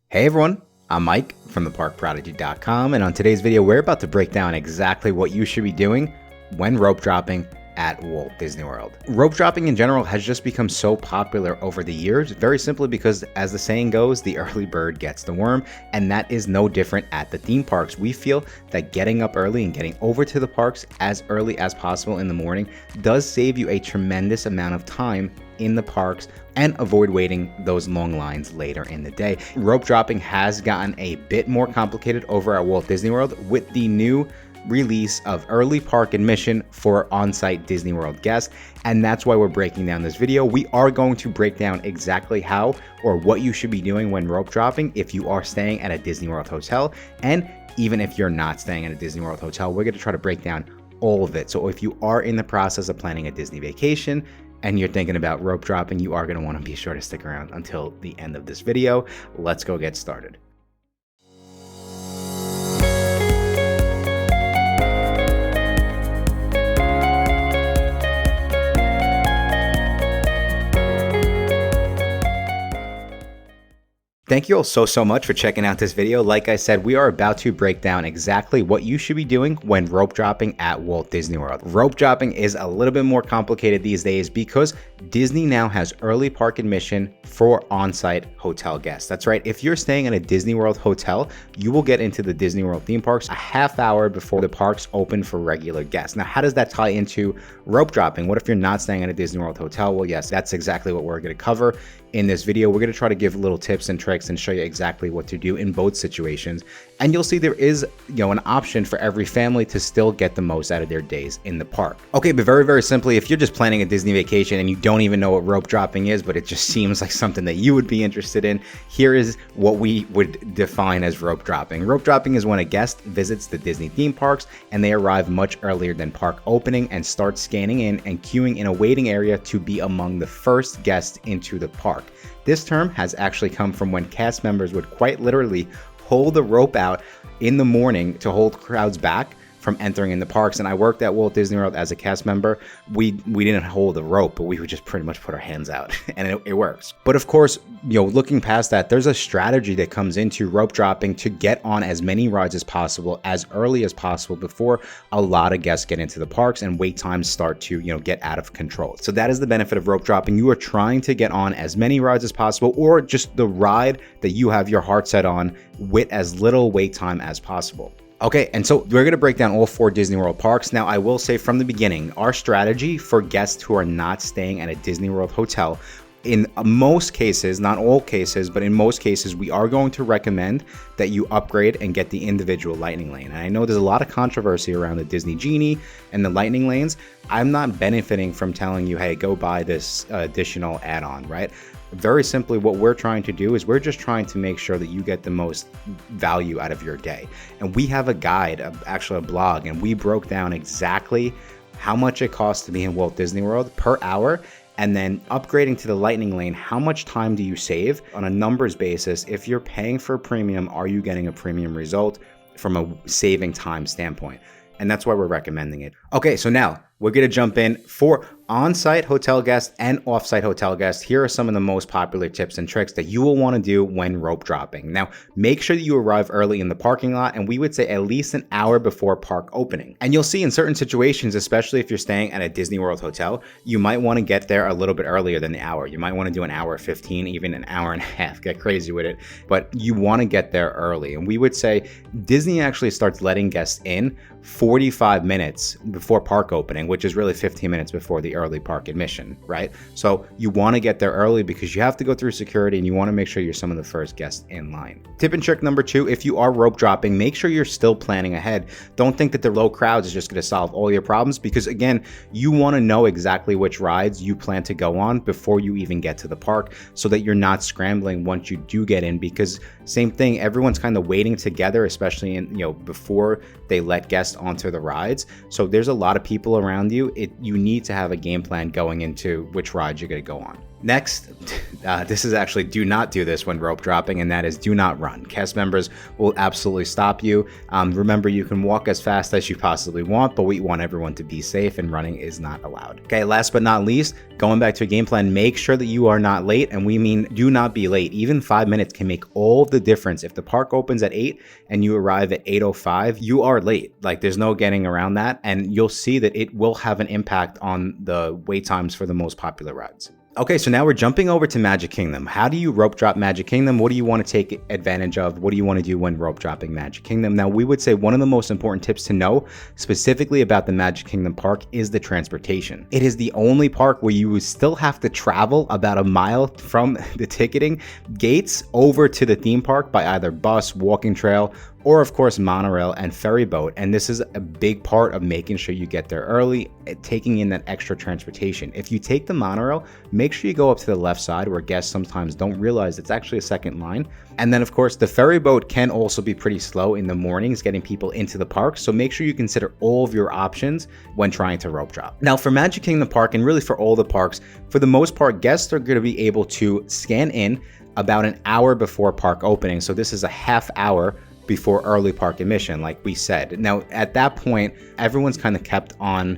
Hey everyone, I'm Mike from theparkprodigy.com, and on today's video we're about to break down exactly what you should be doing when rope dropping at Walt Disney World. Rope dropping in general has just become so popular over the years, very simply because, as the saying goes, the early bird gets the worm, and that is no different at the theme parks. We feel that getting up early and getting over to the parks as early as possible in the morning does save you a tremendous amount of time in the parks and avoid waiting those long lines later in the day. Rope dropping has gotten a bit more complicated over at Walt Disney World with the new release of early park admission for on-site Disney World guests, and that's why we're breaking down this video. We are going to break down exactly how or what you should be doing when rope dropping if you are staying at a Disney World hotel, and even if you're not staying at a Disney World hotel, we're going to try to break down all of it. So if you are in the process of planning a Disney vacation and you're thinking about rope dropping, you are going to want to be sure to stick around until the end of this video. Let's go get started. Thank you all so much for checking out this video. Like I said, we are about to break down exactly what you should be doing when rope dropping at Walt Disney World. Rope dropping is a little bit more complicated these days because Disney now has early park admission for on-site hotel guests. That's right. If you're staying in a Disney World hotel, you will get into the Disney World theme parks a half hour before the parks open for regular guests. Now, how does that tie into rope dropping? What if you're not staying at a Disney World hotel? Well, yes, that's exactly what we're going to cover in this video. We're going to try to give little tips and tricks and show you exactly what to do in both situations. And you'll see there is, an option for every family to still get the most out of their days in the park. Okay, but very simply, if you're just planning a Disney vacation and you don't even know what rope dropping is, but it just seems like something that you would be interested in, here is what we would define as rope dropping. Rope dropping is when a guest visits the Disney theme parks and they arrive much earlier than park opening and start scanning in and queuing in a waiting area to be among the first guests into the park. This term has actually come from when cast members would quite literally hold the rope out in the morning to hold crowds back from entering in the parks. And I worked at Walt Disney World as a cast member. We didn't hold the rope, but we would just pretty much put our hands out, and it works. But of course, looking past that, there's a strategy that comes into rope dropping to get on as many rides as possible as early as possible before a lot of guests get into the parks and wait times start to get out of control. So that is the benefit of rope dropping. You are trying to get on as many rides as possible, or just the ride that you have your heart set on with as little wait time as possible. Okay, and so we're going to break down all 4 Disney World parks. Now, I will say from the beginning, our strategy for guests who are not staying at a Disney World hotel, in most cases, not all cases, but in most cases, we are going to recommend that you upgrade and get the individual Lightning Lane. And I know there's a lot of controversy around the Disney Genie and the Lightning Lanes. I'm not benefiting from telling you, hey, go buy this additional add-on, right? Very simply, what we're trying to do is we're just trying to make sure that you get the most value out of your day. And we have a guide, actually a blog, and we broke down exactly how much it costs to be in Walt Disney World per hour. And then upgrading to the Lightning Lane, how much time do you save on a numbers basis? If you're paying for a premium, are you getting a premium result from a saving time standpoint? And that's why we're recommending it. Okay, so now we're going to jump in for on-site hotel guests and off-site hotel guests. Here are some of the most popular tips and tricks that you will want to do when rope dropping. Now, make sure that you arrive early in the parking lot, and we would say at least an hour before park opening. And you'll see in certain situations, especially if you're staying at a Disney World hotel, you might want to get there a little bit earlier than the hour. You might want to do an hour 15, even an hour and a half, get crazy with it. But you want to get there early. And we would say Disney actually starts letting guests in 45 minutes before park opening, which is really 15 minutes before the early park admission, right? So you want to get there early because you have to go through security and you want to make sure you're some of the first guests in line. Tip and trick number 2, if you are rope dropping, make sure you're still planning ahead. Don't think that the low crowds is just going to solve all your problems, because again, you want to know exactly which rides you plan to go on before you even get to the park, so that you're not scrambling once you do get in, because same thing, everyone's kind of waiting together, especially in, before they let guests onto the rides. So there's a lot of people around you. You need to have a game plan going into which ride you're going to go on. Next, this is actually do not do this when rope dropping, and that is do not run. Cast members will absolutely stop you. Remember, you can walk as fast as you possibly want, but we want everyone to be safe, and running is not allowed. Okay, last but not least, going back to a game plan, make sure that you are not late, and we mean do not be late. Even 5 minutes can make all the difference. If the park opens at 8 and you arrive at 8:05, you are late. Like, there's no getting around that, and you'll see that it will have an impact on the wait times for the most popular rides. Okay, so now we're jumping over to Magic Kingdom. How do you rope drop Magic Kingdom? What do you want to take advantage of? What do you want to do when rope dropping Magic Kingdom? Now, we would say one of the most important tips to know specifically about the Magic Kingdom park is the transportation. It is the only park where you would still have to travel about a mile from the ticketing gates over to the theme park by either bus, walking trail, or of course monorail and ferry boat. And this is a big part of making sure you get there early, taking in that extra transportation. If you take the monorail, make sure you go up to the left side where guests sometimes don't realize it's actually a second line. And then of course the ferry boat can also be pretty slow in the mornings getting people into the park, so make sure you consider all of your options when trying to rope drop. Now for Magic Kingdom Park, and really for all the parks, for the most part, guests are going to be able to scan in about an hour before park opening. So this is a half hour before early park admission, like we said. Now, at that point, everyone's kind of kept on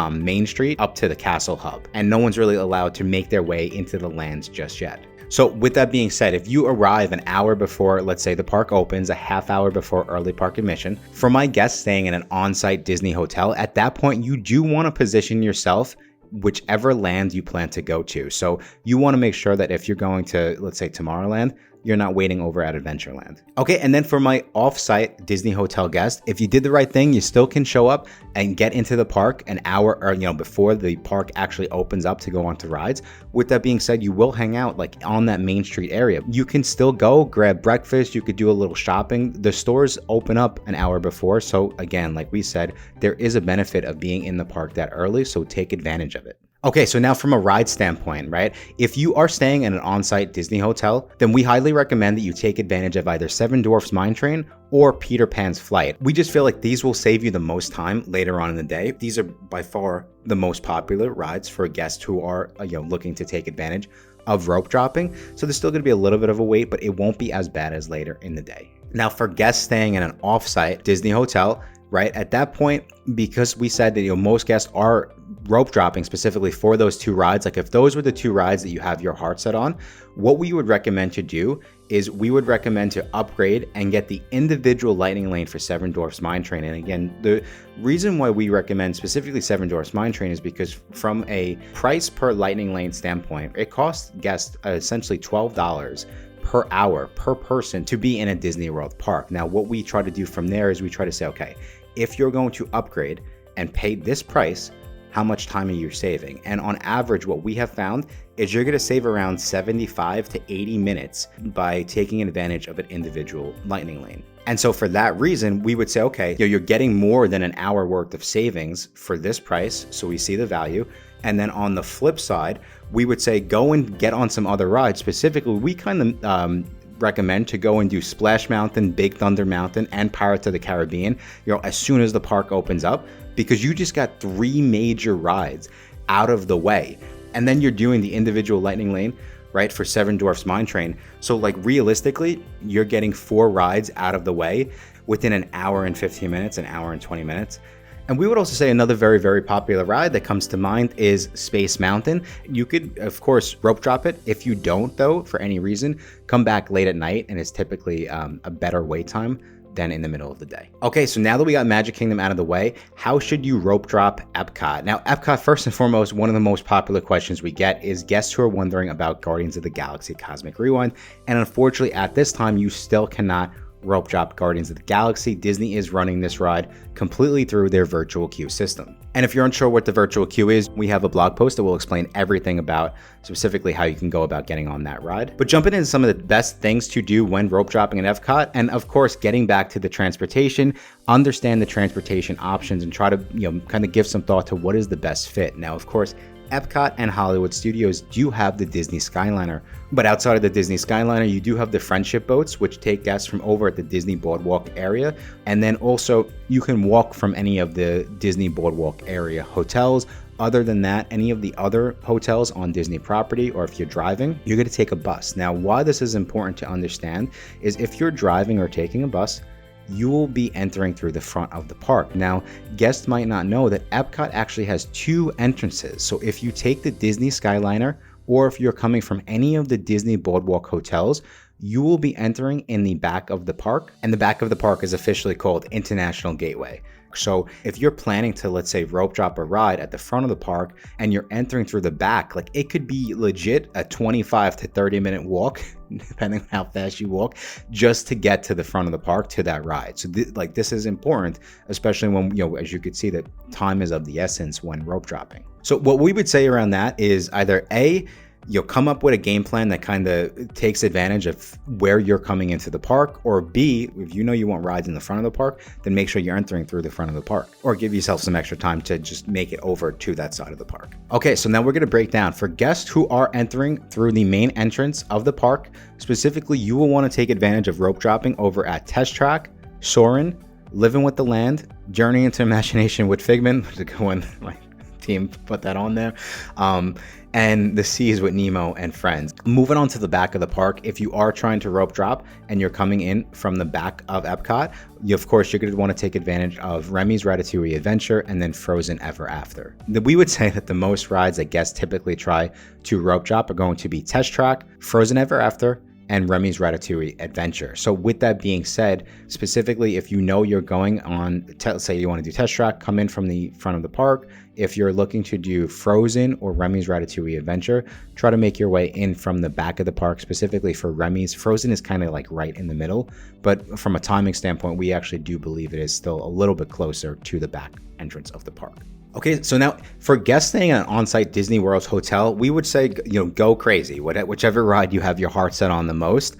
Main Street up to the Castle Hub, and no one's really allowed to make their way into the lands just yet. So with that being said, if you arrive an hour before, let's say the park opens, a half hour before early park admission, for my guests staying in an on-site Disney hotel, at that point, you do want to position yourself whichever land you plan to go to. So you want to make sure that if you're going to, let's say, Tomorrowland, you're not waiting over at Adventureland. Okay, and then for my off-site Disney hotel guest, if you did the right thing, you still can show up and get into the park an hour or before the park actually opens up to go onto rides. With that being said, you will hang out like on that Main Street area. You can still go grab breakfast, you could do a little shopping. The stores open up an hour before, so again, like we said, there is a benefit of being in the park that early, so take advantage of it. Okay, so now from a ride standpoint, right? If you are staying in an on-site Disney hotel, then we highly recommend that you take advantage of either Seven Dwarfs Mine Train or Peter Pan's Flight. We just feel like these will save you the most time later on in the day. These are by far the most popular rides for guests who are looking to take advantage of rope dropping. So there's still going to be a little bit of a wait, but it won't be as bad as later in the day. Now for guests staying in an off-site Disney hotel, right, at that point, because we said that most guests are rope dropping specifically for those two rides, like if those were the two rides that you have your heart set on, what we would recommend to do is we would recommend to upgrade and get the individual lightning lane for Seven Dwarfs Mine Train. And again, the reason why we recommend specifically Seven Dwarfs Mine Train is because from a price per lightning lane standpoint, it costs guests essentially $12 per hour per person to be in a Disney World park. Now, what we try to do from there is we try to say, okay, if you're going to upgrade and pay this price, how much time are you saving? And on average, what we have found is you're going to save around 75 to 80 minutes by taking advantage of an individual lightning lane. And so for that reason, we would say, okay, you're getting more than an hour worth of savings for this price. So we see the value. And then on the flip side, we would say, go and get on some other rides. Specifically, we kind of recommend to go and do Splash Mountain, Big Thunder Mountain, and Pirates of the Caribbean, as soon as the park opens up, because you just got 3 major rides out of the way. And then you're doing the individual lightning lane, right, for Seven Dwarfs Mine Train. So like realistically, you're getting 4 rides out of the way within an hour and 15 minutes, an hour and 20 minutes. And we would also say another very, very popular ride that comes to mind is Space Mountain. You could, of course, rope drop it. If you don't, though, for any reason, come back late at night, and it's typically a better wait time than in the middle of the day. Okay, so now that we got Magic Kingdom out of the way, how should you rope drop Epcot? Now, Epcot, first and foremost, one of the most popular questions we get is guests who are wondering about Guardians of the Galaxy Cosmic Rewind. And unfortunately, at this time, you still cannot rope drop Guardians of the Galaxy. Disney is running this ride completely through their virtual queue system. And if you're unsure what the virtual queue is, we have a blog post that will explain everything about specifically how you can go about getting on that ride. But jumping into some of the best things to do when rope dropping at Epcot, and of course, getting back to the transportation, understand the transportation options and try to, kind of give some thought to what is the best fit. Now, of course, Epcot and Hollywood Studios do have the Disney Skyliner, but outside of the Disney Skyliner, you do have the Friendship boats, which take guests from over at the Disney Boardwalk area, and then also you can walk from any of the Disney Boardwalk area hotels Other than that, any of the other hotels on Disney property, or if you're driving, you're going to take a bus. Now, why this is important to understand is if you're driving or taking a bus, you will be entering through the front of the park. Now, guests might not know that Epcot actually has 2 entrances. So if you take the Disney Skyliner, or if you're coming from any of the Disney Boardwalk hotels, you will be entering in the back of the park. And the back of the park is officially called International Gateway. So if you're planning to, let's say, rope drop a ride at the front of the park and you're entering through the back, like it could be legit a 25 to 30 minute walk, depending on how fast you walk, just to get to the front of the park to that ride. So this is important, especially when, as you could see, that time is of the essence when rope dropping. So what we would say around that is either A, you'll come up with a game plan that kind of takes advantage of where you're coming into the park, or B, if you know you want rides in the front of the park, then make sure you're entering through the front of the park, or give yourself some extra time to just make it over to that side of the park. Okay, so now we're going to break down for guests who are entering through the main entrance of the park. Specifically, you will want to take advantage of rope dropping over at Test Track, Soarin', Living with the Land, Journey into Imagination with Figment, to go in like team put that on there, and The Seas with Nemo and Friends. Moving on to the back of the park, if you are trying to rope drop and you're coming in from the back of Epcot, of course you're going to want to take advantage of Remy's Ratatouille Adventure and then Frozen Ever After. We would say that the most rides that guests typically try to rope drop are going to be Test Track, Frozen Ever After, and Remy's Ratatouille Adventure. So with that being said, specifically if you know you're going on, let's say you want to do Test Track, come in from the front of the park. If you're looking to do Frozen or Remy's Ratatouille Adventure, try to make your way in from the back of the park. Specifically for Remy's, Frozen is kind of like right in the middle, but from a timing standpoint, we actually do believe it is still a little bit closer to the back entrance of the park. Okay, so now for guests staying at an on-site Disney World hotel, we would say, go crazy. Whichever ride you have your heart set on the most,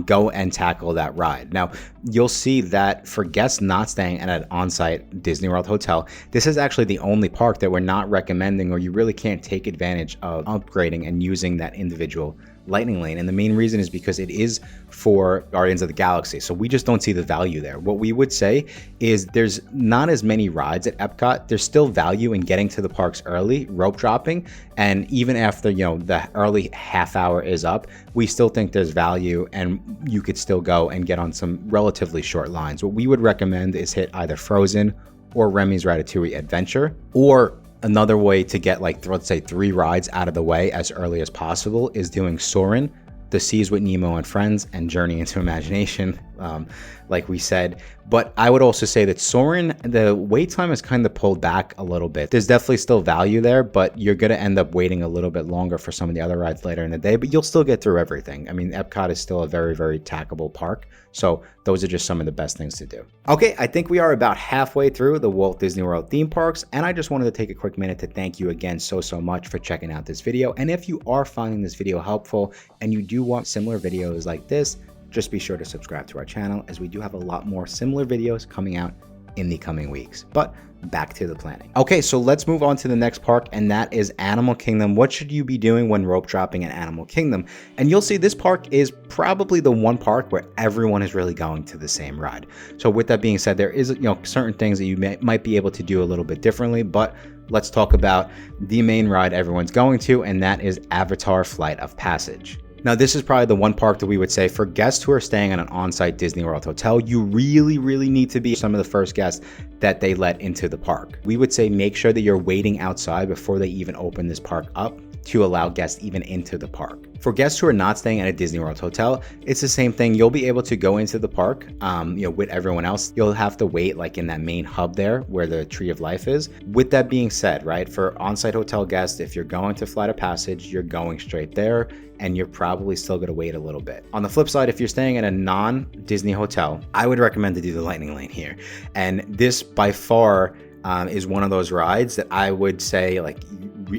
go and tackle that ride. Now, you'll see that for guests not staying at an on-site Disney World hotel, this is actually the only park that we're not recommending, or you really can't take advantage of upgrading and using that individual Lightning Lane. And the main reason is because it is for Guardians of the Galaxy. So we just don't see the value there. What we would say is there's not as many rides at Epcot. There's still value in getting to the parks early, rope dropping. And even after, the early half hour is up, we still think there's value and you could still go and get on some relatively short lines. What we would recommend is hit either Frozen or Remy's Ratatouille Adventure, or another way to get, like, let's say 3 rides out of the way as early as possible is doing Soarin', The Seas with Nemo and Friends, and Journey into Imagination, like we said. But I would also say that Soarin', the wait time is kind of pulled back a little bit. There's definitely still value there, but you're going to end up waiting a little bit longer for some of the other rides later in the day, but you'll still get through everything. I mean, Epcot is still a very, very tackable park. So those are just some of the best things to do. Okay, I think we are about halfway through the Walt Disney World theme parks, and I just wanted to take a quick minute to thank you again so much for checking out this video. And if you are finding this video helpful and you do want similar videos like this, just be sure to subscribe to our channel, as we do have a lot more similar videos coming out in the coming weeks. But back to the planning. Okay, so let's move on to the next park, and that is Animal Kingdom. What should you be doing when rope dropping at Animal Kingdom? And you'll see this park is probably the one park where everyone is really going to the same ride. So with that being said, there is certain things that you might be able to do a little bit differently, but let's talk about the main ride everyone's going to, and that is Avatar Flight of Passage. Now, this is probably the one park that we would say for guests who are staying at an on-site Disney World hotel, you really need to be some of the first guests that they let into the park. We would say make sure that you're waiting outside before they even open this park up to allow guests even into the park. For guests who are not staying at a Disney World hotel, it's the same thing. You'll be able to go into the park, with everyone else. You'll have to wait like in that main hub there where the Tree of Life is. With that being said, right, for on-site hotel guests, if you're going to Flight of Passage, you're going straight there, and you're probably still going to wait a little bit. On the flip side, if you're staying at a non-Disney hotel, I would recommend to do the Lightning Lane here. And this by far is one of those rides that I would say,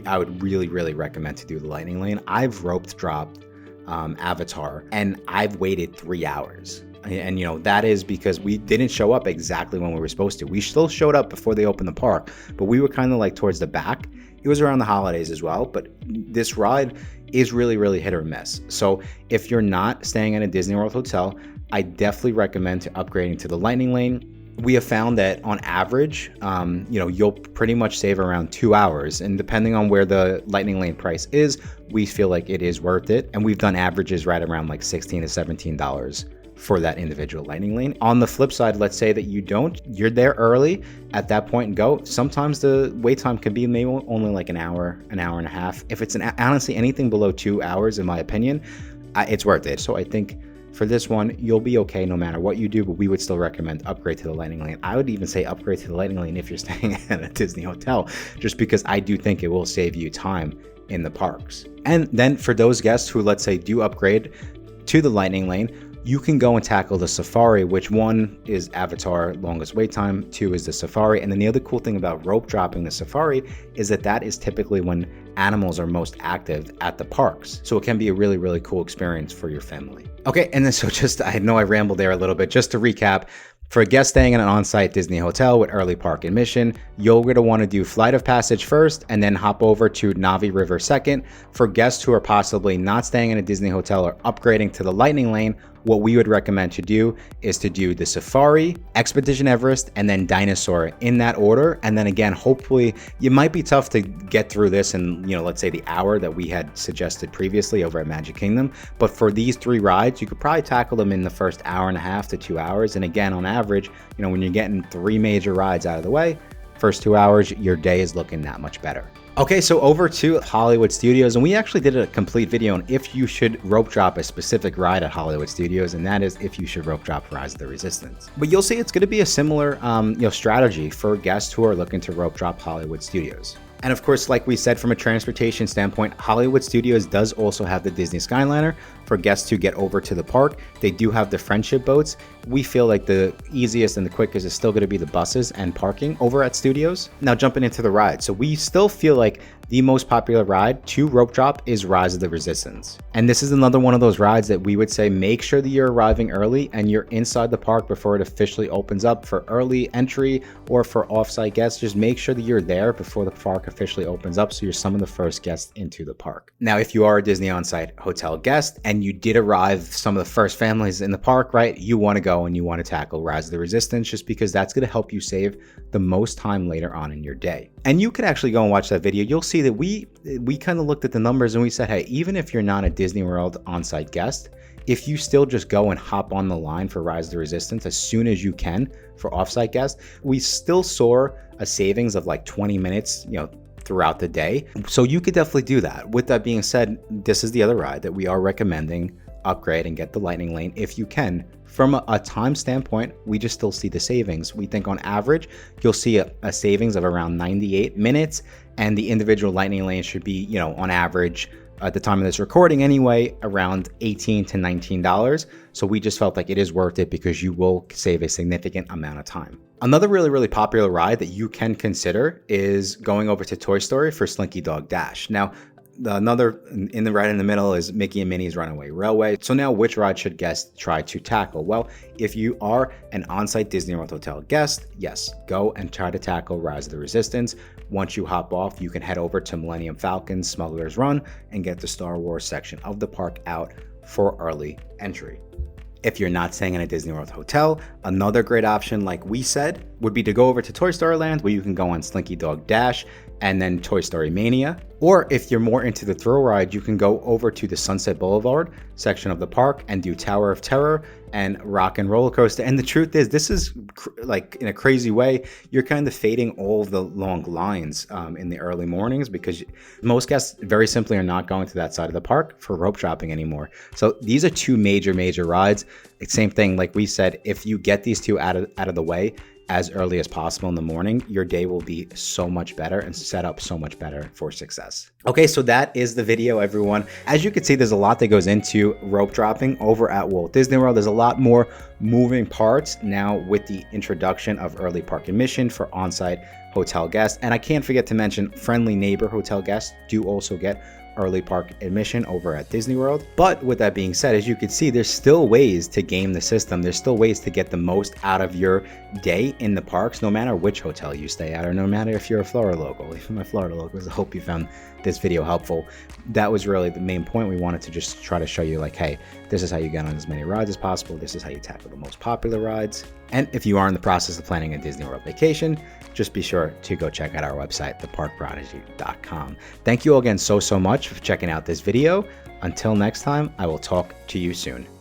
I would really recommend to do the Lightning Lane. I've rope dropped Avatar, and I've waited 3 hours. And that is because we didn't show up exactly when we were supposed to. We still showed up before they opened the park, but we were kind of like towards the back. It was around the holidays as well, but this ride is really hit or miss. So if you're not staying at a Disney World hotel, I definitely recommend to upgrading to the Lightning Lane, we have found that on average, you'll pretty much save around 2 hours. And depending on where the Lightning Lane price is, we feel like it is worth it. And we've done averages right around like $16 to $17 for that individual Lightning Lane. On the flip side, let's say that you're there early at that point and go. Sometimes the wait time can be maybe only like an hour and a half. If it's honestly anything below 2 hours, in my opinion, it's worth it. So I think for this one, you'll be okay no matter what you do, but we would still recommend upgrade to the Lightning Lane. I would even say upgrade to the Lightning Lane if you're staying at a Disney hotel, just because I do think it will save you time in the parks. And then for those guests who, let's say, do upgrade to the Lightning Lane, you can go and tackle the Safari, which one is Avatar, longest wait time, 2 is the Safari. And then the other cool thing about rope dropping the Safari is that is typically when animals are most active at the parks. So it can be a really, really cool experience for your family. Okay, and then I know I rambled there a little bit. Just to recap, for a guest staying in an on-site Disney hotel with early park admission, you're going to want to do Flight of Passage first and then hop over to Na'vi River second. For guests who are possibly not staying in a Disney hotel or upgrading to the Lightning Lane, what we would recommend to do is to do the Safari, Expedition Everest, and then Dinosaur in that order. And then again, hopefully, it might be tough to get through this in, let's say the hour that we had suggested previously over at Magic Kingdom. But for these 3 rides, you could probably tackle them in the first hour and a half to 2 hours. And again, on average, when you're getting 3 major rides out of the way, first 2 hours, your day is looking that much better. Okay, so over to Hollywood Studios, and we actually did a complete video on if you should rope drop a specific ride at Hollywood Studios, and that is if you should rope drop Rise of the Resistance. But you'll see it's going to be a similar strategy for guests who are looking to rope drop Hollywood Studios. And of course, like we said, from a transportation standpoint, Hollywood Studios does also have the Disney Skyliner for guests who get over to the park. They do have the Friendship boats. We feel like the easiest and the quickest is still going to be the buses and parking over at Studios. Now jumping into the ride. So we still feel like the most popular ride to rope drop is Rise of the Resistance. And this is another one of those rides that we would say make sure that you're arriving early and you're inside the park before it officially opens up for early entry or for off-site guests. Just make sure that you're there before the park officially opens up so you're some of the first guests into the park. Now, if you are a Disney on-site hotel guest and you did arrive some of the first families in the park, right, you want to go and you want to tackle Rise of the Resistance just because that's going to help you save the most time later on in your day. And you can actually go and watch that video. You'll see that we kind of looked at the numbers and we said, hey, even if you're not a Disney World on-site guest, if you still just go and hop on the line for Rise of the Resistance as soon as you can for off-site guests, we still saw a savings of like 20 minutes, throughout the day. So you could definitely do that. With that being said, this is the other ride that we are recommending upgrade and get the Lightning Lane if you can. From a time standpoint, we just still see the savings. We think on average, you'll see a savings of around 98 minutes, and the individual Lightning Lane should be, on average, at the time of this recording anyway, around $18 to $19. So we just felt like it is worth it because you will save a significant amount of time. Another really, really popular ride that you can consider is going over to Toy Story for Slinky Dog Dash. Now, another in the right in the middle is Mickey and Minnie's Runaway Railway. So now which ride should guests try to tackle? Well, if you are an on-site Disney World Hotel guest, yes, go and try to tackle Rise of the Resistance. Once you hop off, you can head over to Millennium Falcon, Smuggler's Run, and get the Star Wars section of the park out for early entry. If you're not staying in a Disney World hotel, another great option, like we said, would be to go over to Toy Story Land, where you can go on Slinky Dog Dash and then Toy Story Mania. Or if you're more into the thrill ride, you can go over to the Sunset Boulevard section of the park and do Tower of Terror and Rock and Roller Coaster. And the truth is, this is like in a crazy way, you're kind of fading all of the long lines in the early mornings because most guests very simply are not going to that side of the park for rope dropping anymore. So these are two major rides. Same thing, like we said, if you get these two out of the way as early as possible in the morning, your day will be so much better and set up so much better for success. Okay, so that is the video, everyone. As you can see, there's a lot that goes into rope dropping over at Walt Disney World. There's a lot more moving parts now with the introduction of early park admission for on-site hotel guests. And I can't forget to mention friendly neighbor hotel guests do also get early park admission over at Disney World. But with that being said, as you can see, there's still ways to game the system. There's still ways to get the most out of your day in the parks, no matter which hotel you stay at, or no matter if you're a Florida local. Even my Florida locals, I hope you found this video helpful. That was really the main point. We wanted to just try to show you like, hey, this is how you get on as many rides as possible. This is how you tackle the most popular rides. And if you are in the process of planning a Disney World vacation, just be sure to go check out our website, theparkprodigy.com. Thank you all again so much for checking out this video. Until next time, I will talk to you soon.